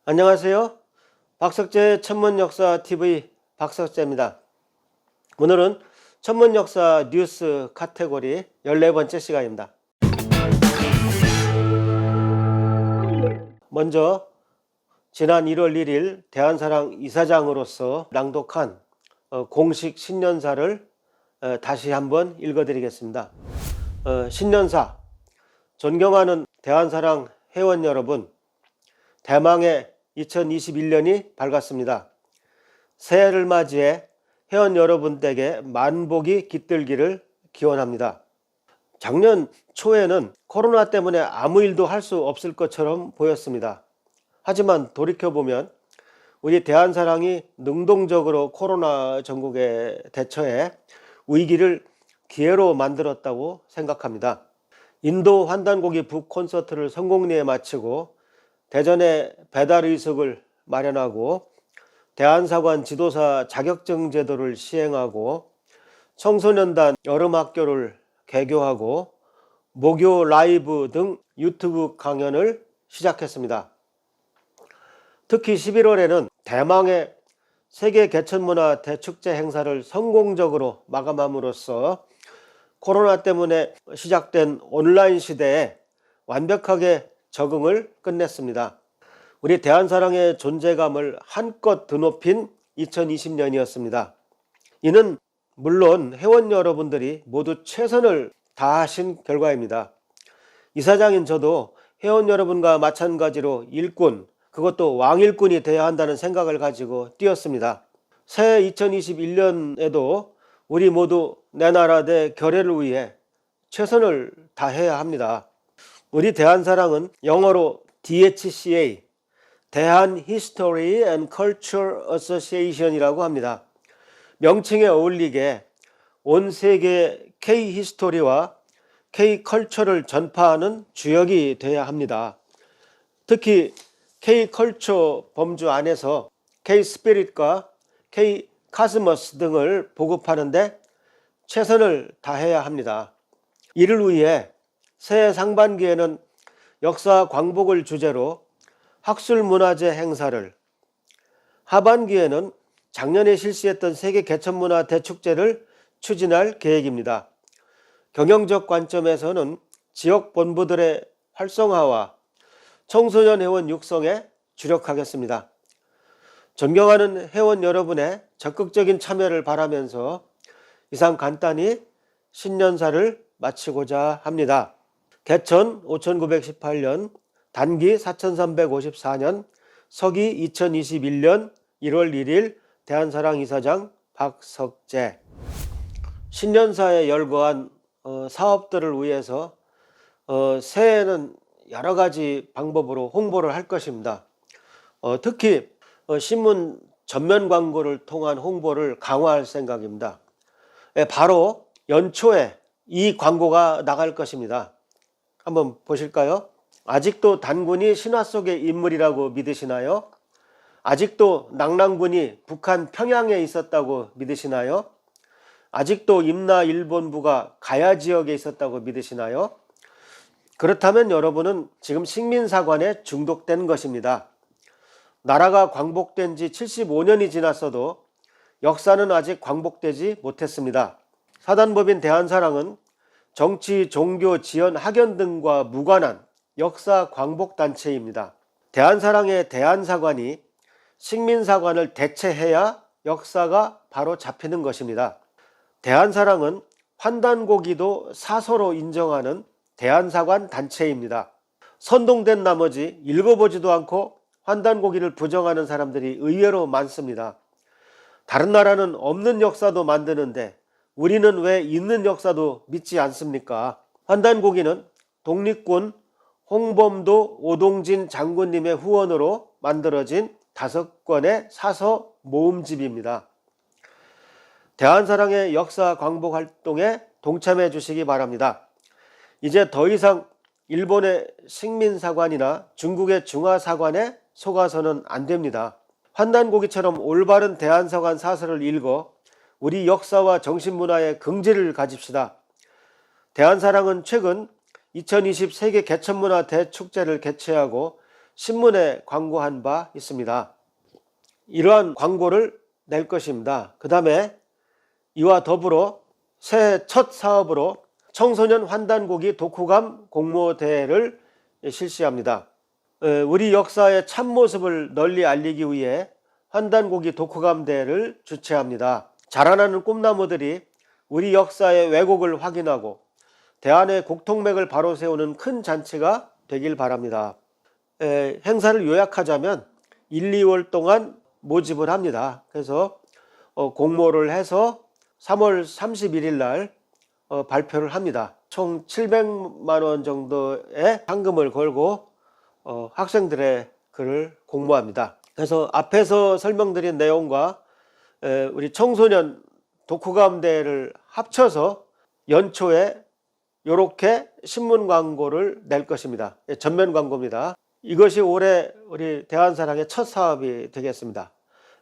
안녕하세요. 박석재 천문역사TV 박석재입니다. 오늘은 천문역사 뉴스 카테고리 14번째 시간입니다. 먼저 지난 1월 1일 대한사랑 이사장으로서 낭독한 공식 신년사를 다시 한번 읽어드리겠습니다. 신년사. 존경하는 대한사랑 회원 여러분, 대망의 2021년이 밝았습니다. 새해를 맞이해 회원 여러분들에게 만복이 깃들기를 기원합니다. 작년 초에는 코로나 때문에 아무 일도 할 수 없을 것처럼 보였습니다. 하지만 돌이켜보면 우리 대한사랑이 능동적으로 코로나 전국에 대처해 위기를 기회로 만들었다고 생각합니다. 인도 환단고기 북 콘서트를 성공리에 마치고 대전에 배달의석을 마련하고 대한사관 지도사 자격증 제도를 시행하고 청소년단 여름학교를 개교하고 모교 라이브 등 유튜브 강연을 시작했습니다. 특히 11월에는 대망의 세계 개천문화 대축제 행사를 성공적으로 마감함으로써 코로나 때문에 시작된 온라인 시대에 완벽하게 적응을 끝냈습니다. 우리 대한사랑의 존재감을 한껏 드높인 2020년이었습니다. 이는 물론 회원 여러분들이 모두 최선을 다하신 결과입니다. 이사장인 저도 회원 여러분과 마찬가지로 일꾼, 그것도 왕일꾼이 되어야 한다는 생각을 가지고 뛰었습니다. 새해 2021년에도 우리 모두 내 나라 내 결의를 위해 최선을 다해야 합니다. 우리 대한사랑은 영어로 DHCA, 대한 History and Culture Association이라고 합니다. 명칭에 어울리게 온 세계 K-히스토리와 K-컬처를 전파하는 주역이 되어야 합니다. 특히 K-컬처 범주 안에서 K-스피릿과 K-카스머스 등을 보급하는데 최선을 다해야 합니다. 이를 위해 새해 상반기에는 역사 광복을 주제로 학술문화제 행사를, 하반기에는 작년에 실시했던 세계 개천문화 대축제를 추진할 계획입니다. 경영적 관점에서는 지역 본부들의 활성화와 청소년 회원 육성에 주력하겠습니다. 존경하는 회원 여러분의 적극적인 참여를 바라면서 이상 간단히 신년사를 마치고자 합니다. 개천 5918년, 단기 4354년, 서기 2021년 1월 1일 대한사랑 이사장 박석재. 신년사에 열거한 사업들을 위해서 새해에는 여러 가지 방법으로 홍보를 할 것입니다. 특히 신문 전면 광고를 통한 홍보를 강화할 생각입니다. 바로 연초에 이 광고가 나갈 것입니다. 한번 보실까요? 아직도 단군이 신화 속의 인물이라고 믿으시나요? 아직도 낙랑군이 북한 평양에 있었다고 믿으시나요? 아직도 임나 일본부가 가야 지역에 있었다고 믿으시나요? 그렇다면 여러분은 지금 식민사관에 중독된 것입니다. 나라가 광복된 지 75년이 지났어도 역사는 아직 광복되지 못했습니다. 사단법인 대한사랑은 정치, 종교, 지연, 학연 등과 무관한 역사 광복단체입니다. 대한사랑의 대한사관이 식민사관을 대체해야 역사가 바로 잡히는 것입니다. 대한사랑은 환단고기도 사서로 인정하는 대한사관 단체입니다. 선동된 나머지 읽어보지도 않고 환단고기를 부정하는 사람들이 의외로 많습니다. 다른 나라는 없는 역사도 만드는데 우리는 왜 있는 역사도 믿지 않습니까? 환단고기는 독립군 홍범도 오동진 장군님의 후원으로 만들어진 5권의 사서 모음집입니다. 대한사랑의 역사 광복 활동에 동참해 주시기 바랍니다. 이제 더 이상 일본의 식민사관이나 중국의 중화사관에 속아서는 안 됩니다. 환단고기처럼 올바른 대한사관 사설을 읽어 우리 역사와 정신문화에 긍지를 가집시다. 대한사랑은 최근 2020 세계 개천문화 대축제를 개최하고 신문에 광고한 바 있습니다. 이러한 광고를 낼 것입니다. 그 다음에 이와 더불어 새해 첫 사업으로 청소년 환단고기 독후감 공모대회를 실시합니다. 우리 역사의 참모습을 널리 알리기 위해 환단고기 독후감 대회를 주최합니다. 자라나는 꿈나무들이 우리 역사의 왜곡을 확인하고 대한의 국통맥을 바로 세우는 큰 잔치가 되길 바랍니다. 행사를 요약하자면 1, 2월 동안 모집을 합니다. 그래서 공모를 해서 3월 31일 날 발표를 합니다. 총 700만 원 정도의 상금을 걸고 학생들의 글을 공모합니다. 그래서 앞에서 설명드린 내용과 우리 청소년 독후감 대회를 합쳐서 연초에 이렇게 신문 광고를 낼 것입니다. 전면 광고입니다. 이것이 올해 우리 대한사랑의 첫 사업이 되겠습니다.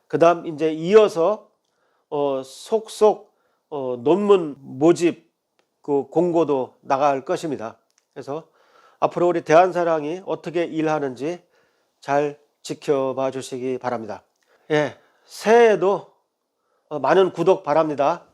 그 다음 이제 이어서 속속 논문 모집 그 공고도 나갈 것입니다. 그래서 앞으로 우리 대한사랑이 어떻게 일하는지 잘 지켜봐 주시기 바랍니다. 새해에도 많은 구독 바랍니다.